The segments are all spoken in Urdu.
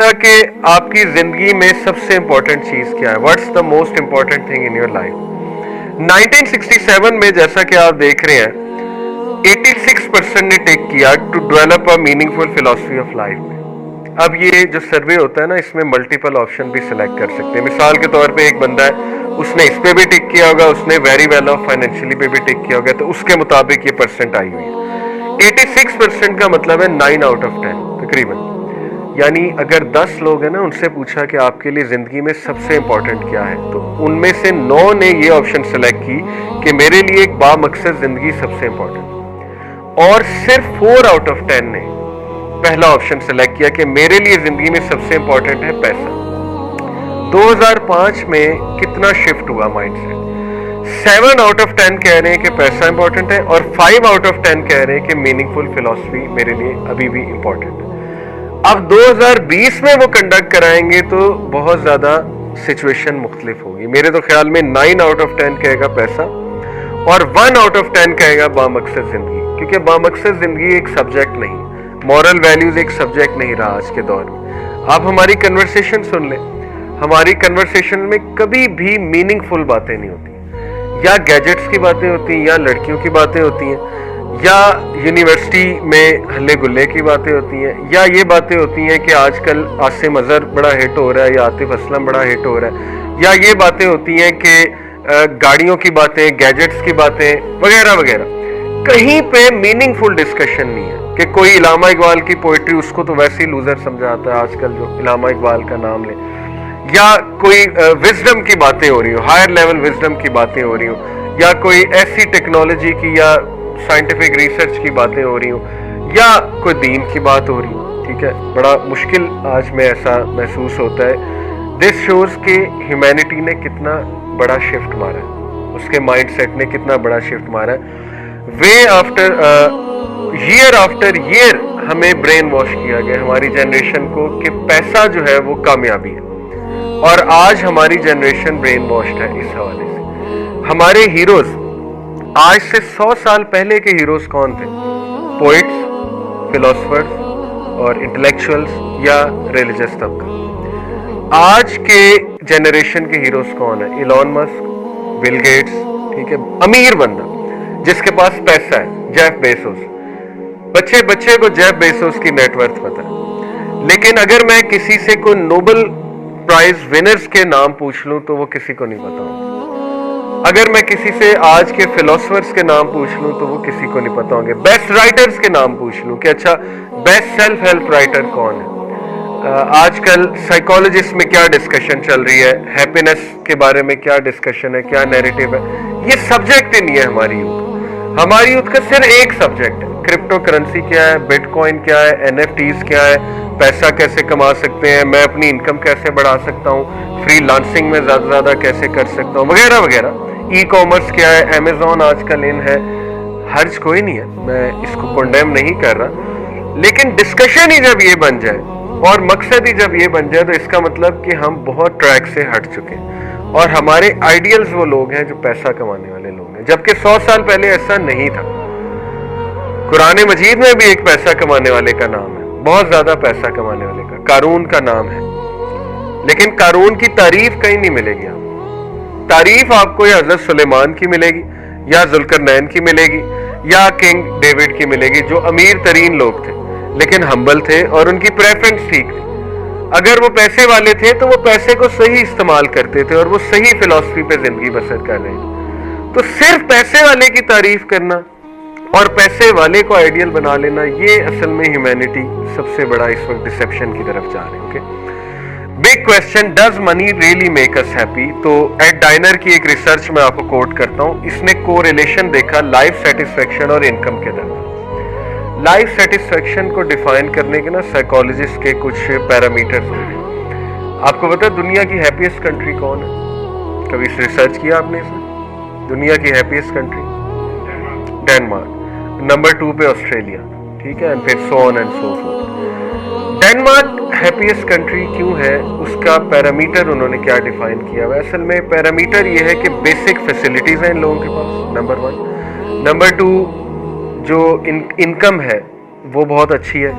گا کہ آپ کی زندگی میں سب سے امپورٹنٹ چیز کیا ہے. What's the most important thing in your life. 1967 میں جیسا کہ آپ دیکھ رہے ہیں 86% نے ٹیک کیا to develop a meaningful philosophy of life میں. اب یہ جو سروے ہوتا ہے نا, اس میں ملٹیپل آپشن بھی سلیکٹ کر سکتے ہیں. مثال کے طور پہ ایک بندہ ہے, اس نے اس پہ بھی ٹک کیا ہوگا, اس نے ویری ویل آف فائنینشلی پہ بھی ٹک کیا ہوگا, تو اس کے مطابق یہ پرسنٹ آئی ہوئی ہے. 86% کا مطلب ہے 9 آؤٹ آف 10 تقریباً. یعنی اگر 10 لوگ ہیں نا, ان سے پوچھا کہ آپ کے لیے زندگی میں سب سے امپورٹنٹ کیا ہے, تو ان میں سے 9 نے یہ آپشن سلیکٹ کی کہ میرے لیے ایک با مقصد زندگی سب سے امپورٹنٹ. اور صرف 4 آؤٹ آف 10 نے پہلا آپشن سلیکٹ کیا کہ میرے لیے زندگی میں سب سے امپورٹنٹ ہے پیسہ. 2005 میں کتنا شفٹ ہوا مائنڈ سیٹ. 7 آؤٹ آف 10 کہہ رہے ہیں کہ پیسہ امپورٹنٹ ہے, اور 5 آؤٹ آف 10 کہہ رہے ہیں کہ میننگ فل فلاسفی میرے لیے ابھی بھی امپورٹنٹ ہے. اب 2020 میں وہ کنڈکٹ کرائیں گے تو بہت زیادہ سچویشن مختلف ہوگی. میرے تو خیال میں 9 آؤٹ آف 10 کہے گا پیسہ, اور 1 آؤٹ آف 10 کہے گا با مقصد زندگی. کیونکہ با مقصد زندگی ایک سبجیکٹ نہیں, مورل ویلیوز ایک سبجیکٹ نہیں رہا آج کے دور میں. آپ ہماری کنورسیشن سن لیں, ہماری کنورسیشن میں کبھی بھی میننگ فل باتیں نہیں ہوتی. یا گیجٹس کی باتیں ہوتی ہیں, یا لڑکیوں کی باتیں ہوتی ہیں, یا یونیورسٹی میں ہلے گلے کی باتیں ہوتی ہیں, یا یہ باتیں ہوتی ہیں کہ آج کل عاصم اظہر بڑا ہٹ ہو رہا ہے, یا عاطف اسلم بڑا ہٹ ہو رہا ہے, یا یہ باتیں ہوتی ہیں کہ گاڑیوں کی باتیں, گیجٹس کی باتیں وغیرہ وغیرہ. کہیں پہ میننگ فل ڈسکشن نہیں ہے. کہ کوئی علامہ اقبال کی پوئٹری, اس کو تو ویسے ہی لوزر سمجھا آتا ہے آج کل جو علامہ اقبال کا نام لے, یا کوئی وزڈم کی باتیں ہو رہی ہوں, ہائر لیول وزڈم کی باتیں ہو رہی ہوں, یا کوئی ایسی ٹیکنالوجی کی یا سائنٹیفک ریسرچ کی باتیں ہو رہی ہوں, یا کوئی دین کی بات ہو رہی ہوں. ٹھیک ہے, بڑا مشکل آج میں ایسا محسوس ہوتا ہے. دس شوز کہ ہیومینٹی نے کتنا بڑا شفٹ مارا ہے, اس کے مائنڈ سیٹ نے کتنا بڑا شفٹ مارا ہے. Way after year after year ہمیں برین واش کیا گیا ہماری جنریشن کو کہ پیسہ جو ہے وہ کامیابی ہے. اور آج ہماری جنریشن برین واشڈ ہے اس حوالے سے. ہمارے ہیروز آج سے 100 سال پہلے کے ہیروز کون تھے؟ پوئٹس, فلاسفرز اور انٹلیکچوئلز یا ریلیجس طبقہ. آج کے جنریشن کے ہیروز کون ہیں؟ ایلون مسک, بل گیٹس, ٹھیک ہے, امیر بندہ جس کے پاس پیسہ ہے, جیف بیسوس. بچے بچے کو جیف بیسوس کی نیٹ ورتھ پتہ ہے. لیکن اگر میں کسی سے کوئی نوبل پرائز ونرز کے نام پوچھ لوں تو وہ کسی کو نہیں پتا ہوں. اگر میں کسی سے آج کے فلاسفرز کے نام پوچھ لوں تو وہ کسی کو نہیں پتا ہوں گے. بیسٹ رائٹرز کے نام پوچھ لوں کہ اچھا بیسٹ سیلف ہیلپ رائٹر کون ہے, آج کل سائیکالوجسٹ میں کیا ڈسکشن چل رہی ہے, ہیپینس کے بارے میں کیا ڈسکشن ہے, کیا نیریٹو ہے. یہ سبجیکٹ ہی نہیں ہے ہماری یوتھ. ہماری یوتھ کا صرف ایک سبجیکٹ ہے, کرپٹو کرنسی کیا ہے, بٹ کوائن کیا ہے, NFT کیا ہے, پیسہ کیسے کما سکتے ہیں, میں اپنی انکم کیسے بڑھا سکتا ہوں, فری لانسنگ میں زیادہ زیادہ کیسے کر سکتا ہوں, وغیرہ وغیرہ. ای کامرس کیا ہے, امیزون آج کل ان ہے. حرج کوئی نہیں ہے, میں اس کو کنڈیم نہیں کر رہا, لیکن ڈسکشن ہی جب یہ بن جائے اور مقصد ہی جب یہ بن جائے تو اس کا مطلب کہ ہم بہت ٹریک سے ہٹ چکے ہیں. اور ہمارے آئیڈیلز وہ لوگ ہیں جو پیسہ کمانے والے لوگ ہیں, جبکہ 100 سال پہلے ایسا نہیں تھا. قرآن مجید میں بھی ایک پیسہ کمانے والے کا نام ہے, بہت زیادہ پیسہ کمانے والے کا, قارون کا نام ہے. لیکن قارون کی تعریف کہیں نہیں ملے گی. آپ تعریف آپ کو یا حضرت سلیمان کی ملے گی, یا ذوالقرنین کی ملے گی, یا کنگ ڈیوڈ کی ملے گی, جو امیر ترین لوگ تھے لیکن ہمبل تھے اور ان کی پریفرنس ٹھیک تھی. اگر وہ پیسے والے تھے تو وہ پیسے کو صحیح استعمال کرتے تھے اور وہ صحیح فلسفی پہ زندگی بسر کر رہے تھے. تو صرف پیسے والے کی تعریف کرنا اور پیسے والے کو آئیڈیل بنا لینا, یہ اصل میں ہیومینٹی سب سے بڑا اس وقت ڈسیپشن کی طرف جا رہے ہیں. Big question, does money really make us happy? تو ایڈ ڈائنر کی ایک ریسرچ میں آپ کو کوٹ کرتا ہوں. اس نے کو ریلیشن دیکھا لائف سیٹسفیکشن اور انکم کے درمیان. لائف سیٹسفیکشن کو ڈیفائن کرنے کے نا سائیکالوجسٹ کے کچھ پیرامیٹرز ہوتے ہیں. آپ کو پتا دنیا کی ہیپیسٹ کنٹری کون ہے؟ کبھی ریسرچ کیا آپ نے اس میں؟ دنیا کی ہیپیسٹ کنٹری ڈینمارک. نمبر 2 پہ آسٹریلیا, ٹھیک ہے, پھر so on and so forth. Denmark happiest country کیوں ہے, اس کا پیرامیٹر انہوں نے کیا ڈیفائن کیا ہوا ہے؟ اصل میں پیرامیٹر یہ ہے کہ بیسک فیسلٹیز ہیں ان لوگوں کے پاس, نمبر 1. نمبر 2, جو انکم ہے وہ بہت اچھی ہے,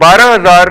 12,000